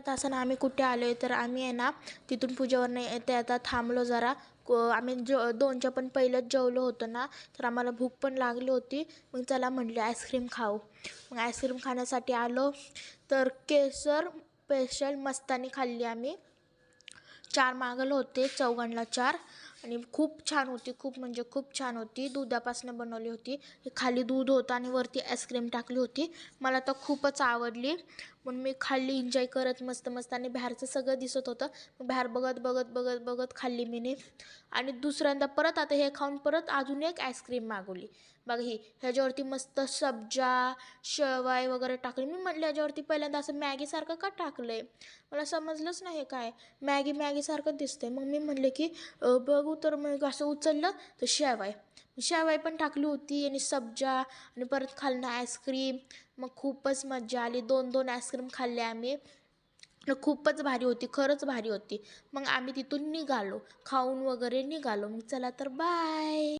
तासानं आम्ही कुठे आलो आहे, तर आम्ही आहे ना तिथून पूजेवरनं येता येता थांबलो जरा. आम्ही 2च्या पण पहिलंच जेवलो होतो ना, तर आम्हाला भूक पण लागली होती. मग चला म्हटले आईस्क्रीम खाऊ. मग आईस्क्रीम खाण्यासाठी आलो, तर केसर स्पेशल मस्तानी खाल्ली आम्ही. 4 मागवले होते, चौघांना 4. आणि खूप छान होती, खूप म्हणजे खूप छान होती. दुधापासून बनवली होती. खाली दूध होतं आणि वरती आईस्क्रीम टाकली होती. मला तर खूपच आवडली, म्हणून मी खाल्ली एन्जॉय करत मस्त मस्त. आणि बाहेरचं सगळं दिसत होतं, मग बाहेर बघत बघत बघत बघत खाल्ली मी. आणि दुसऱ्यांदा परत आता हे खाऊन परत अजून एक आईस्क्रीम मागवली. बघा ह्याच्यावरती मस्त सब्जा शेवाय वगैरे टाकली. मी म्हटलं ह्याच्यावरती पहिल्यांदा असं मॅगीसारखं का टाकलं आहे, मला समजलंच नाही काय. मॅगीसारखं दिसतंय. मग मी म्हटले की बघू, तर मग असं उचललं तर शेवाय पण टाकली होती आणि सब्जा आणि परत खाल्लं आईस्क्रीम. मग खूपच मजा आली. 2-2 आईस्क्रीम खाल्ले आम्ही. खूपच भारी होती, खरंच भारी होती. मग आम्ही तिथून निघालो, खाऊन वगैरे निघालो. मग चला तर बाय.